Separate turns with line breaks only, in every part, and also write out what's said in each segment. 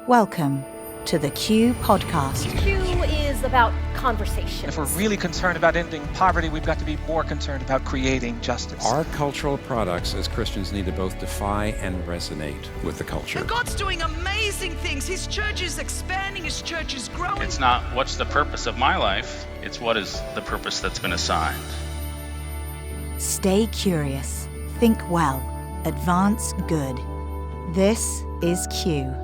Welcome to the Q Podcast.
Q is about conversation.
If we're really concerned about ending poverty, we've got to be more concerned about creating justice.
Our cultural products as Christians need to both defy and resonate with the culture.
And God's doing amazing things. His church is expanding, his church is growing.
It's not what's the purpose of my life, it's what is the purpose that's been assigned.
Stay curious, think well, advance good. This is Q.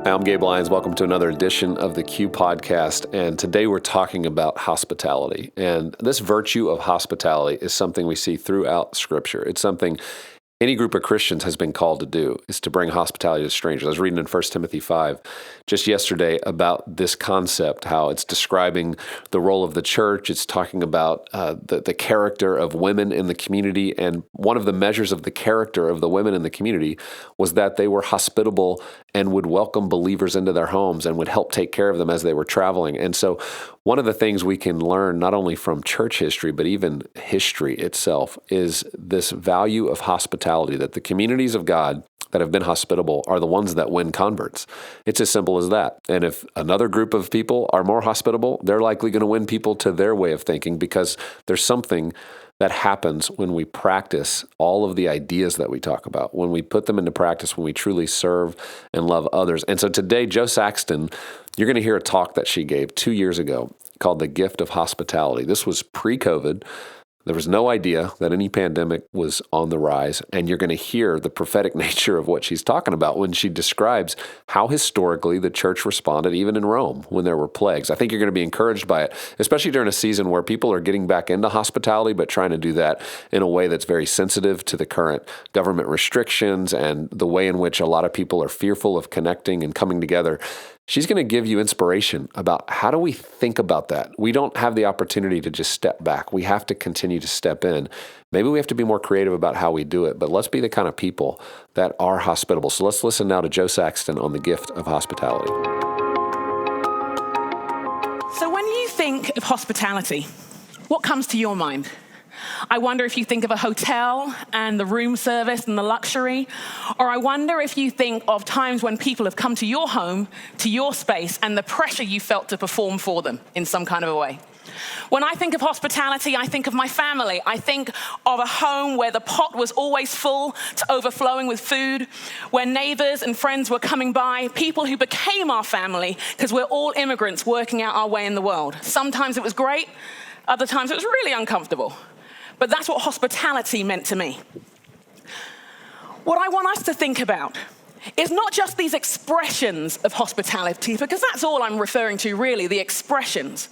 I'm Gabe Lyons. Welcome to another edition of the Q Podcast. And today we're talking about hospitality. And this virtue of hospitality is something we see throughout Scripture. It's something any group of Christians has been called to do, is to bring hospitality to strangers. I was reading in 1 Timothy 5 just yesterday about this concept, how it's describing the role of the church. It's talking about the character of women in the community. And one of the measures of the character of the women in the community was that they were hospitable and would welcome believers into their homes and would help take care of them as they were traveling. And so one of the things we can learn, not only from church history, but even history itself, is this value of hospitality, that the communities of God that have been hospitable are the ones that win converts. It's as simple as that. And if another group of people are more hospitable, they're likely going to win people to their way of thinking, because there's something that happens when we practice all of the ideas that we talk about, when we put them into practice, when we truly serve and love others. And so today, Jo Saxton, you're going to hear a talk that she gave 2 years ago called The Gift of Hospitality. This was pre-COVID. There was no idea that any pandemic was on the rise, and you're going to hear the prophetic nature of what she's talking about when she describes how historically the church responded, even in Rome, when there were plagues. I think you're going to be encouraged by it, especially during a season where people are getting back into hospitality, but trying to do that in a way that's very sensitive to the current government restrictions and the way in which a lot of people are fearful of connecting and coming together. She's going to give you inspiration about how do we think about that. We don't have the opportunity to just step back. We have to continue to step in. Maybe we have to be more creative about how we do it, but let's be the kind of people that are hospitable. So let's listen now to Jo Saxton on the gift of hospitality.
So when you think of hospitality, what comes to your mind? I wonder if you think of a hotel and the room service and the luxury, or I wonder if you think of times when people have come to your home, to your space, and the pressure you felt to perform for them in some kind of a way. When I think of hospitality, I think of my family. I think of a home where the pot was always full to overflowing with food, where neighbors and friends were coming by, people who became our family because we're all immigrants working out our way in the world. Sometimes it was great, other times it was really uncomfortable. But that's what hospitality meant to me. What I want us to think about is not just these expressions of hospitality, because that's all I'm referring to really, the expressions.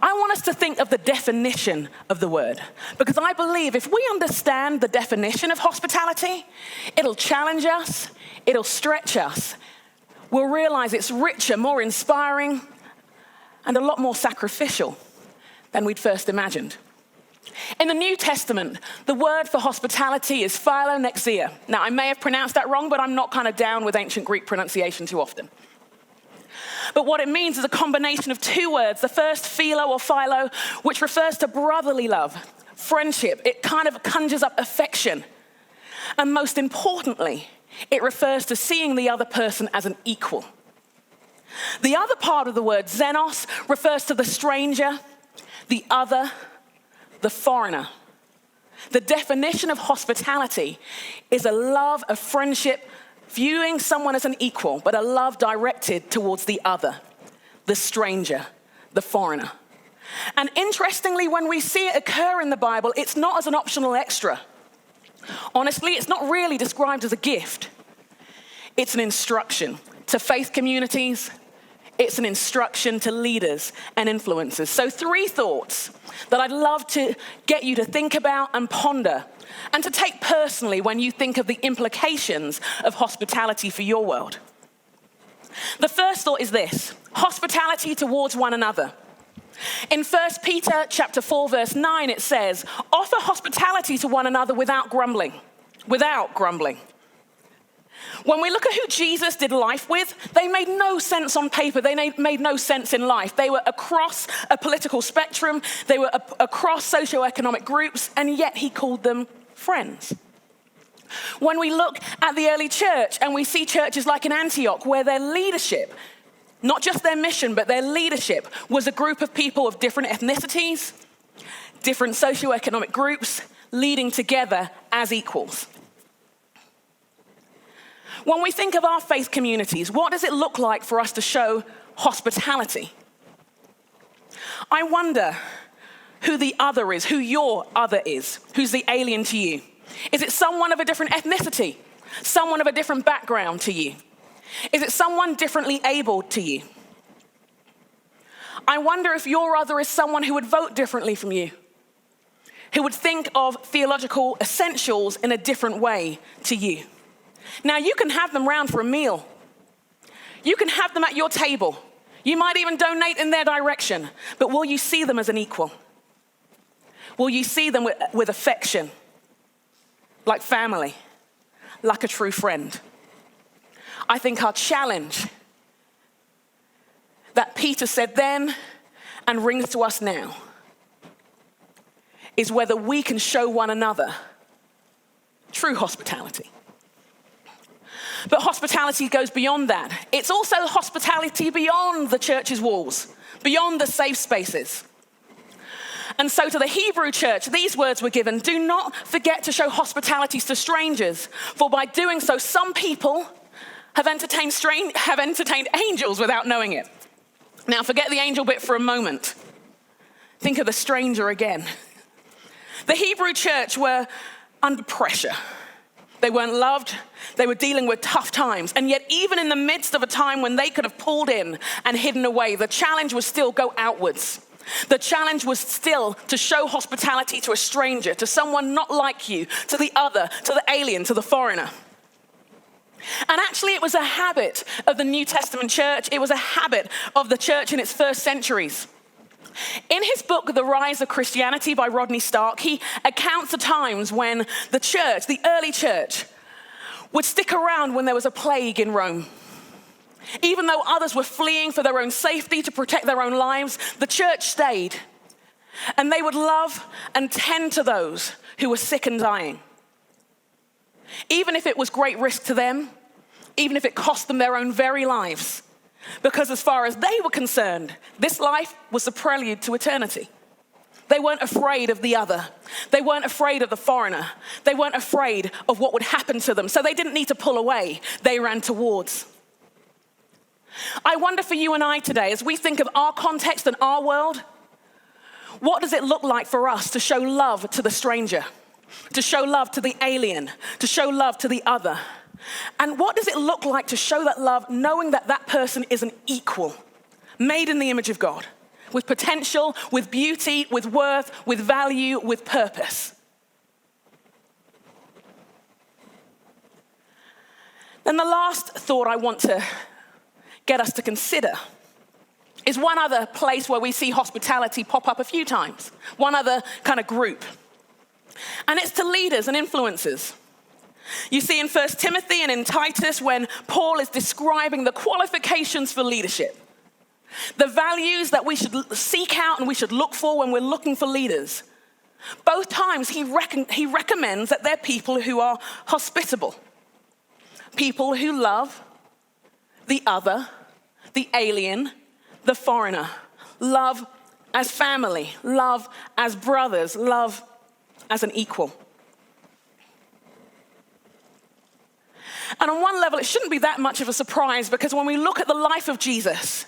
I want us to think of the definition of the word, because I believe if we understand the definition of hospitality, it'll challenge us, it'll stretch us. We'll realize it's richer, more inspiring, and a lot more sacrificial than we'd first imagined. In the New Testament, the word for hospitality is philonexia. Now, I may have pronounced that wrong, but I'm not kind of down with ancient Greek pronunciation too often. But what it means is a combination of two words. The first, philo or philo, which refers to brotherly love, friendship. It kind of conjures up affection. And most importantly, it refers to seeing the other person as an equal. The other part of the word, xenos, refers to the stranger, the other, the foreigner. The definition of hospitality is a love, a friendship, viewing someone as an equal, but a love directed towards the other, the stranger, the foreigner. And interestingly, when we see it occur in the Bible, it's not as an optional extra. Honestly, it's not really described as a gift. It's an instruction to faith communities. It's an instruction to leaders and influencers. So 3 thoughts that I'd love to get you to think about and ponder and to take personally when you think of the implications of hospitality for your world. The first thought is this: hospitality towards one another. In 1 Peter chapter 4, verse 9, it says, offer hospitality to one another without grumbling. Without grumbling. When we look at who Jesus did life with, they made no sense on paper. They made no sense in life. They were across a political spectrum. They were across socioeconomic groups, and yet he called them friends. When we look at the early church and we see churches like in Antioch, where their leadership, not just their mission, but their leadership was a group of people of different ethnicities, different socioeconomic groups, leading together as equals. When we think of our faith communities, what does it look like for us to show hospitality? I wonder who the other is, who your other is, who's the alien to you. Is it someone of a different ethnicity? Someone of a different background to you? Is it someone differently abled to you? I wonder if your other is someone who would vote differently from you, who would think of theological essentials in a different way to you. Now, you can have them round for a meal. You can have them at your table. You might even donate in their direction, but will you see them as an equal? Will you see them with affection, like family, like a true friend? I think our challenge that Peter said then and rings to us now is whether we can show one another true hospitality. But hospitality goes beyond that. It's also hospitality beyond the church's walls, beyond the safe spaces. And so to the Hebrew church, these words were given: do not forget to show hospitality to strangers, for by doing so, some people have entertained angels without knowing it. Now forget the angel bit for a moment. Think of the stranger again. The Hebrew church were under pressure. They weren't loved. They were dealing with tough times. And yet, even in the midst of a time when they could have pulled in and hidden away, the challenge was still go outwards. The challenge was still to show hospitality to a stranger, to someone not like you, to the other, to the alien, to the foreigner. And actually, it was a habit of the New Testament church. It was a habit of the church in its first centuries. In his book, The Rise of Christianity by Rodney Stark, he accounts the times when the church, the early church, would stick around when there was a plague in Rome. Even though others were fleeing for their own safety to protect their own lives, the church stayed. And they would love and tend to those who were sick and dying. Even if it was great risk to them, even if it cost them their own very lives. Because as far as they were concerned, this life was the prelude to eternity. They weren't afraid of the other. They weren't afraid of the foreigner. They weren't afraid of what would happen to them. So they didn't need to pull away. They ran towards. I wonder for you and I today, as we think of our context and our world, what does it look like for us to show love to the stranger, to show love to the alien, to show love to the other? And what does it look like to show that love knowing that that person is an equal, made in the image of God, with potential, with beauty, with worth, with value, with purpose? Then the last thought I want to get us to consider is one other place where we see hospitality pop up a few times, one other kind of group. And it's to leaders and influencers. You see in 1 Timothy and in Titus when Paul is describing the qualifications for leadership, the values that we should seek out and we should look for when we're looking for leaders. Both times he recommends that they're people who are hospitable, people who love the other, the alien, the foreigner, love as family, love as brothers, love as an equal. And on one level, it shouldn't be that much of a surprise because when we look at the life of Jesus,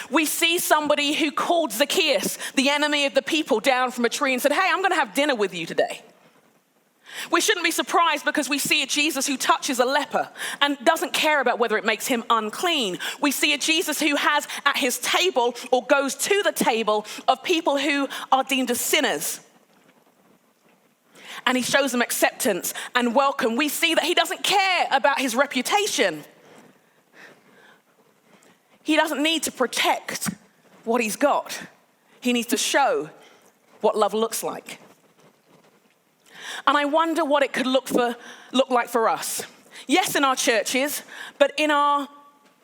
we see somebody who called Zacchaeus, the enemy of the people, down from a tree and said, hey, I'm going to have dinner with you today. We shouldn't be surprised because we see a Jesus who touches a leper and doesn't care about whether it makes him unclean. We see a Jesus who has at his table or goes to the table of people who are deemed as sinners. And he shows them acceptance and welcome. We see that he doesn't care about his reputation. He doesn't need to protect what he's got. He needs to show what love looks like. And I wonder what it could look like for us. Yes, in our churches, but in our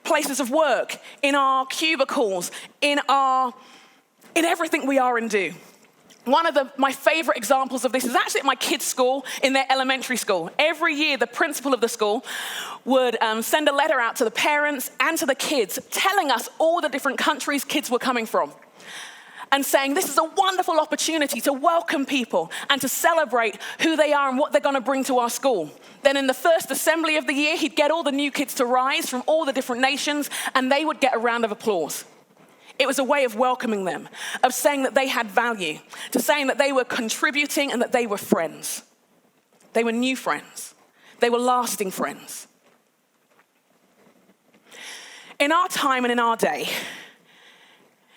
places of work, in our cubicles, in everything we are and do. One of my favorite examples of this is actually at my kids' school, in their elementary school. Every year, the principal of the school would send a letter out to the parents and to the kids telling us all the different countries kids were coming from and saying this is a wonderful opportunity to welcome people and to celebrate who they are and what they're going to bring to our school. Then in the first assembly of the year, he'd get all the new kids to rise from all the different nations and they would get a round of applause. It was a way of welcoming them, of saying that they had value, to saying that they were contributing and that they were friends. They were new friends. They were lasting friends. In our time and in our day,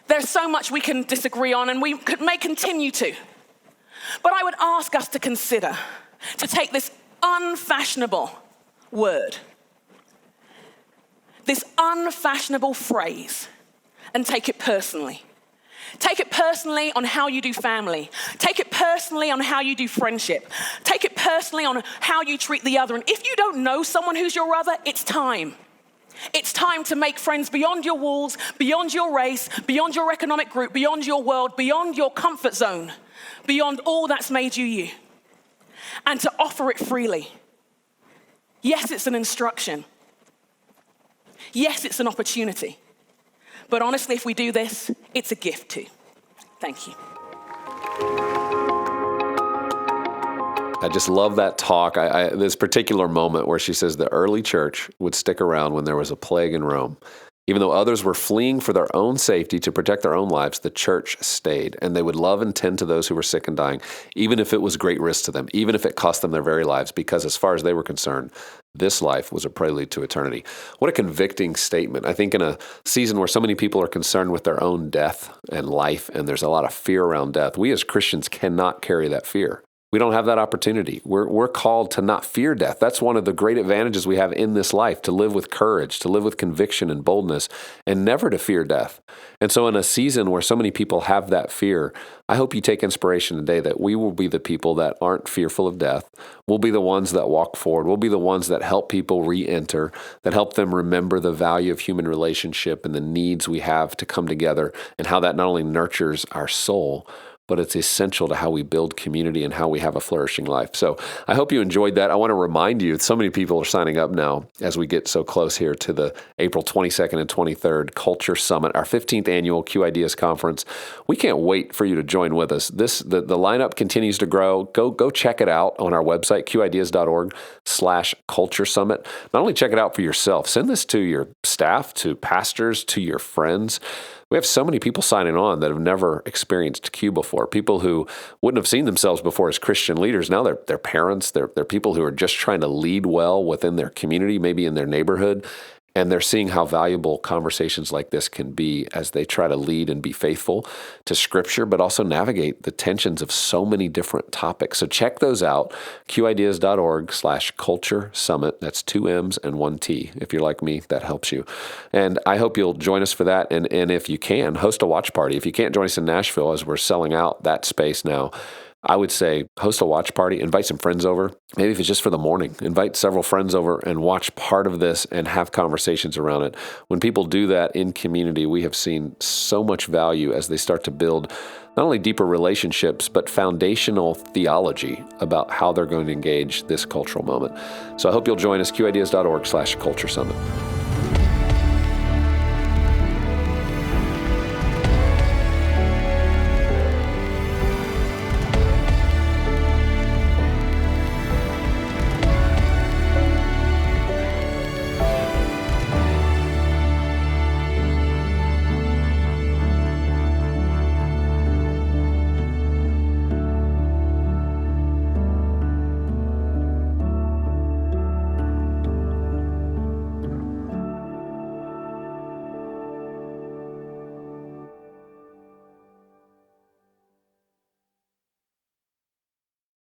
there's so much we can disagree on and we may continue to. But I would ask us to consider, to take this unfashionable word, this unfashionable phrase, and take it personally. Take it personally on how you do family. Take it personally on how you do friendship. Take it personally on how you treat the other. And if you don't know someone who's your other, it's time. It's time to make friends beyond your walls, beyond your race, beyond your economic group, beyond your world, beyond your comfort zone, beyond all that's made you you. And to offer it freely. Yes, it's an instruction. Yes, it's an opportunity. But honestly, if we do this, it's a gift too. Thank you.
I just love that talk. This particular moment where she says the early church would stick around when there was a plague in Rome. Even though others were fleeing for their own safety to protect their own lives, the church stayed, and they would love and tend to those who were sick and dying, even if it was great risk to them, even if it cost them their very lives, because as far as they were concerned, this life was a prelude to eternity. What a convicting statement. I think in a season where so many people are concerned with their own death and life, and there's a lot of fear around death, we as Christians cannot carry that fear. We don't have that opportunity. We're called to not fear death. That's one of the great advantages we have in this life, to live with courage, to live with conviction and boldness, and never to fear death. And so in a season where so many people have that fear, I hope you take inspiration today that we will be the people that aren't fearful of death. We'll be the ones that walk forward. We'll be the ones that help people re-enter, that help them remember the value of human relationship and the needs we have to come together, and how that not only nurtures our soul, but it's essential to how we build community and how we have a flourishing life. So I hope you enjoyed that. I want to remind you, so many people are signing up now as we get so close here to the April 22nd and 23rd Culture Summit, our 15th annual Q Ideas Conference. We can't wait for you to join with us. The lineup continues to grow. Go check it out on our website, qideas.org/Culture Summit. Not only check it out for yourself, send this to your staff, to pastors, to your friends. We have so many people signing on that have never experienced Q before, people who wouldn't have seen themselves before as Christian leaders. Now they're parents, they're people who are just trying to lead well within their community, maybe in their neighborhood, and they're seeing how valuable conversations like this can be as they try to lead and be faithful to Scripture, but also navigate the tensions of so many different topics. So check those out, qideas.org/Culture Summit. That's 2 M's and 1 T. If you're like me, that helps you. And I hope you'll join us for that. And if you can, host a watch party. If you can't join us in Nashville, as we're selling out that space now, I would say host a watch party, invite some friends over. Maybe if it's just for the morning, invite several friends over and watch part of this and have conversations around it. When people do that in community, we have seen so much value as they start to build not only deeper relationships, but foundational theology about how they're going to engage this cultural moment. So I hope you'll join us, qideas.org/Culture Summit.